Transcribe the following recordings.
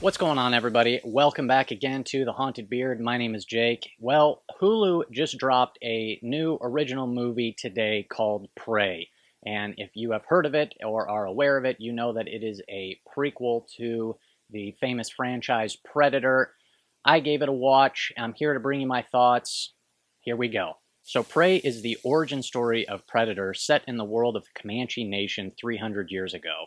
What's going on, everybody? Welcome back again to The Haunted Beard. My name is Jake. Well, Hulu just dropped a new original movie today called Prey. And if you have heard of it or are aware of it, you know that it is a prequel to the famous franchise Predator. I gave it a watch. I'm here to bring you my thoughts. Here we go. So Prey is the origin story of Predator set in the world of the Comanche Nation 300 years ago.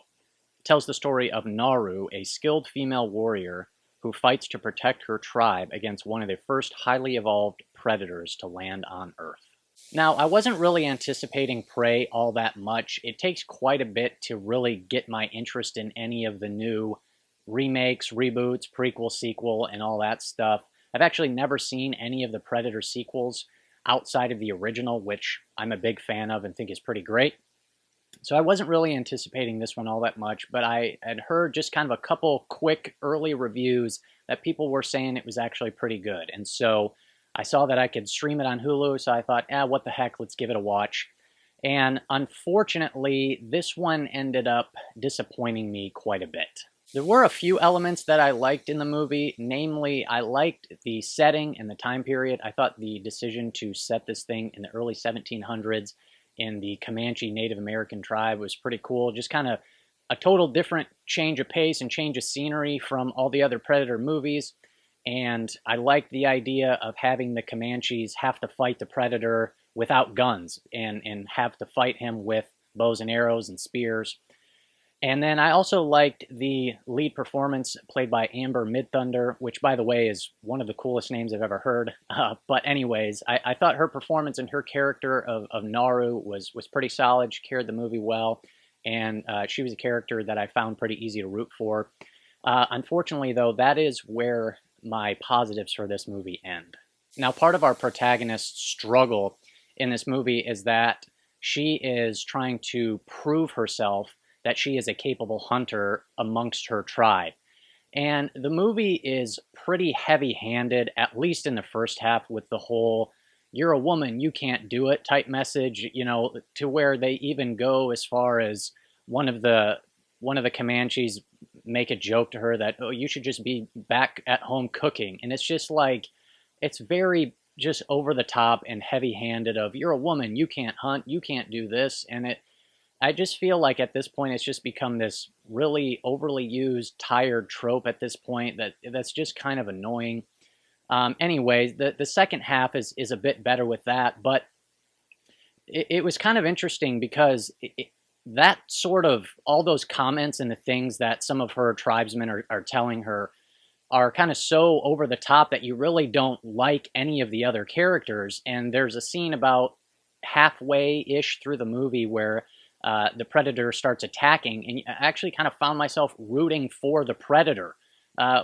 Tells the story of Naru, a skilled female warrior who fights to protect her tribe against one of the first highly evolved predators to land on Earth. Now, I wasn't really anticipating Prey all that much. It takes quite a bit to really get my interest in any of the new remakes, reboots, prequel, sequel, and all that stuff. I've actually never seen any of the Predator sequels outside of the original, which I'm a big fan of and think is pretty great. So I wasn't really anticipating this one all that much, but I had heard just kind of a couple quick early reviews that people were saying it was actually pretty good. And so I saw that I could stream it on Hulu, so I thought, what the heck, let's give it a watch. And unfortunately, this one ended up disappointing me quite a bit. There were a few elements that I liked in the movie, namely, I liked the setting and the time period. I thought the decision to set this thing in the early 1700s in the Comanche Native American tribe was pretty cool. Just kind of a total different change of pace and change of scenery from all the other Predator movies. And I liked the idea of having the Comanches have to fight the Predator without guns and have to fight him with bows and arrows and spears. And then I also liked the lead performance played by Amber Midthunder, which, by the way, is one of the coolest names I've ever heard. But anyways, I thought her performance and her character of Naru was pretty solid. She carried the movie well, and she was a character that I found pretty easy to root for. Unfortunately, though, that is where my positives for this movie end. Now, part of our protagonist's struggle in this movie is that she is trying to prove herself that she is a capable hunter amongst her tribe. And the movie is pretty heavy-handed, at least in the first half, with the whole, you're a woman, you can't do it type message, to where they even go as far as one of the Comanches make a joke to her that, oh, you should just be back at home cooking. And it's just like, it's very just over the top and heavy-handed of, you're a woman, you can't hunt, you can't do this. And I just feel like at this point it's just become this really overly used, tired trope at this point that's just kind of annoying. Anyways, the second half is a bit better with that, but it was kind of interesting because that sort of, all those comments and the things that some of her tribesmen are telling her are kind of so over the top that you really don't like any of the other characters. And there's a scene about halfway-ish through the movie where the Predator starts attacking, and I actually kind of found myself rooting for the Predator,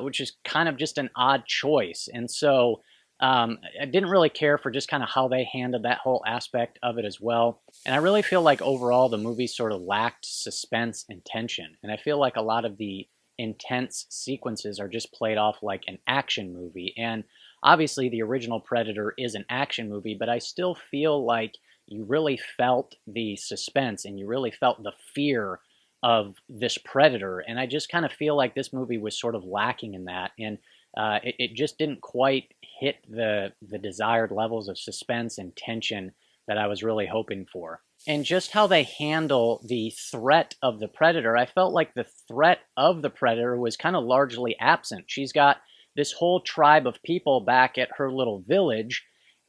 which is kind of just an odd choice. And so I didn't really care for just kind of how they handled that whole aspect of it as well. And I really feel like overall the movie sort of lacked suspense and tension. And I feel like a lot of the intense sequences are just played off like an action movie. And obviously the original Predator is an action movie, but I still feel like you really felt the suspense and you really felt the fear of this Predator. And I just kind of feel like this movie was sort of lacking in that. And it just didn't quite hit the desired levels of suspense and tension that I was really hoping for. And just how they handle the threat of the Predator, I felt like the threat of the Predator was kind of largely absent. She's got this whole tribe of people back at her little village,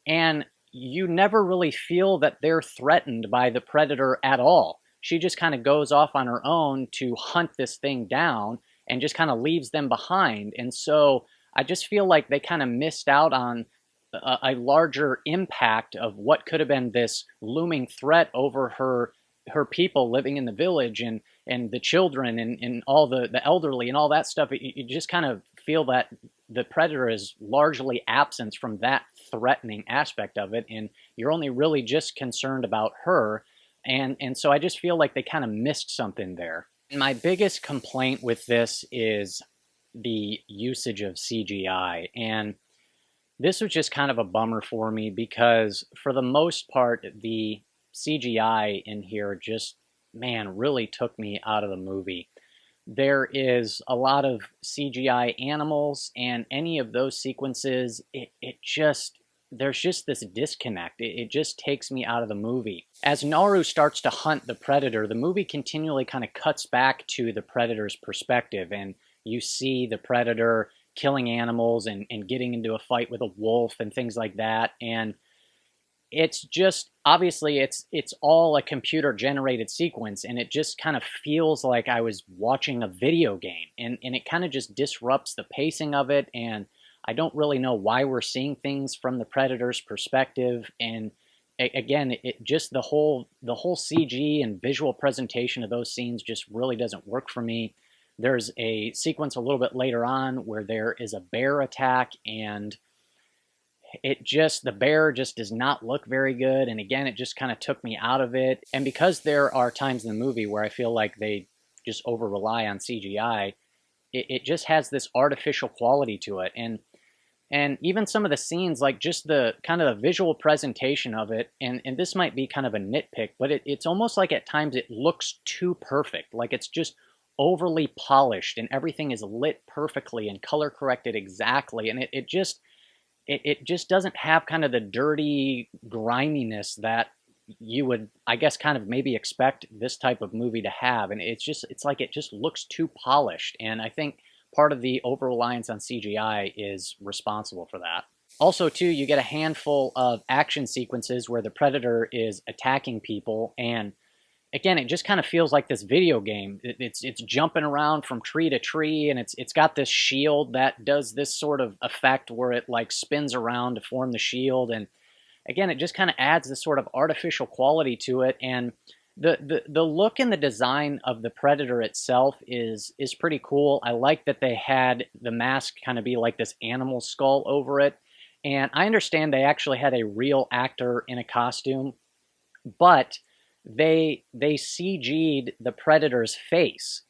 and you never really feel that they're threatened by the Predator at all. She just kind of goes off on her own to hunt this thing down and just kind of leaves them behind. And so I just feel like they kind of missed out on a larger impact of what could have been this looming threat over her people living in the village and the children and all the elderly and all that stuff. You just kind of feel that the Predator is largely absent from that threatening aspect of it, and you're only really just concerned about her. And so I just feel like they kind of missed something there. My biggest complaint with this is the usage of CGI, and this was just kind of a bummer for me because for the most part, the CGI in here just, man, really took me out of the movie. there is a lot of CGI animals, and any of those sequences, it just, there's just this disconnect. It just takes me out of the movie. As Naru starts to hunt the predator, the movie continually kind of cuts back to the predator's perspective, and you see the predator killing animals and getting into a fight with a wolf and things like that. And it's just, obviously it's all a computer generated sequence, and it just kind of feels like I was watching a video game, and it kind of just disrupts the pacing of it. And I don't really know why we're seeing things from the predator's perspective. And again, it just, the whole CG and visual presentation of those scenes just really doesn't work for me. There's a sequence a little bit later on where there is a bear attack, and it just, the bear just does not look very good. And again, it just kind of took me out of it. And because there are times in the movie where I feel like they just over rely on CGI, it just has this artificial quality to it. And even some of the scenes, like just the kind of the visual presentation of it, and this might be kind of a nitpick, but it's almost like at times it looks too perfect. Like it's just overly polished, and everything is lit perfectly and color corrected exactly. And it just doesn't have kind of the dirty griminess that you would, I guess, kind of maybe expect this type of movie to have. And it's like it just looks too polished. And I think part of the over reliance on CGI is responsible for that. Also, too, you get a handful of action sequences where the predator is attacking people, and again, it just kind of feels like this video game. It's jumping around from tree to tree, and it's got this shield that does this sort of effect where it like spins around to form the shield. And again, it just kind of adds this sort of artificial quality to it. And the look and the design of the predator itself is pretty cool. I like that they had the mask kind of be like this animal skull over it. And I understand they actually had a real actor in a costume, but they CG'd the predator's face.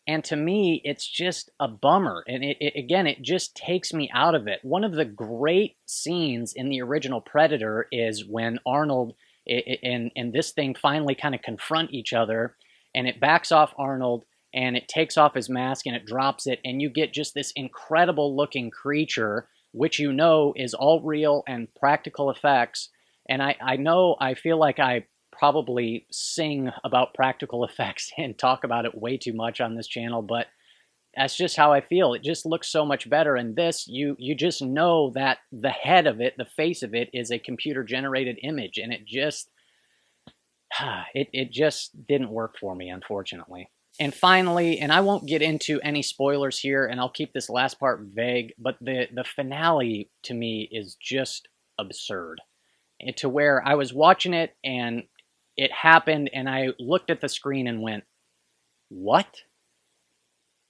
And to me, it's just a bummer. And again, it just takes me out of it. One of the great scenes in the original Predator is when Arnold and this thing finally kind of confront each other, and it backs off Arnold, and it takes off his mask, and it drops it, and you get just this incredible looking creature, which you know is all real and practical effects. And I know, I feel like I probably sing about practical effects and talk about it way too much on this channel, but that's just how I feel. It just looks so much better. And this, you just know that the head of it, the face of it, is a computer generated image, and it just it just didn't work for me, unfortunately. And finally, and I won't get into any spoilers here, and I'll keep this last part vague, but the finale to me is just absurd. To where I was watching it and it happened, and I looked at the screen and went, what?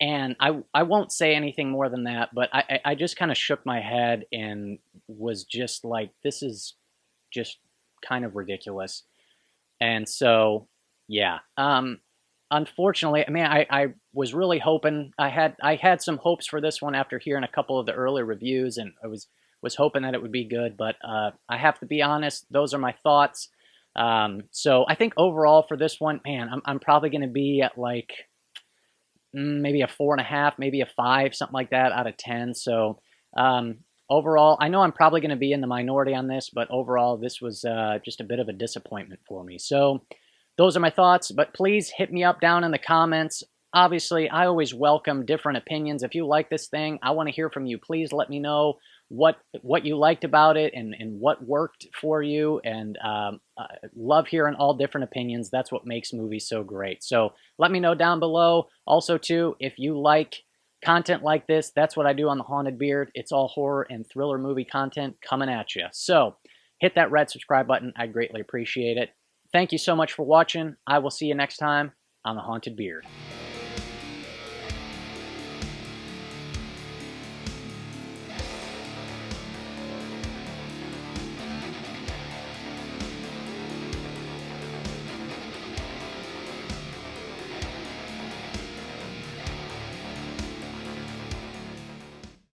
And I won't say anything more than that, but I just kind of shook my head and was just like, this is just kind of ridiculous. And so, yeah. Unfortunately, I mean, I was really hoping, I had some hopes for this one after hearing a couple of the early reviews, and I was hoping that it would be good, but I have to be honest, those are my thoughts. So I think overall for this one, man, I'm probably going to be at like maybe a 4.5, maybe a 5, something like that out of 10. So overall, I know I'm probably going to be in the minority on this, but overall, this was just a bit of a disappointment for me. So those are my thoughts, but please hit me up down in the comments. Obviously, I always welcome different opinions. If you like this thing, I want to hear from you. Please let me know what you liked about it and what worked for you. And I love hearing all different opinions. That's what makes movies so great. So let me know down below. Also, too, if you like content like this, that's what I do on The Haunted Beard. It's all horror and thriller movie content coming at you. So hit that red subscribe button. I greatly appreciate it. Thank you so much for watching. I will see you next time on The Haunted Beard.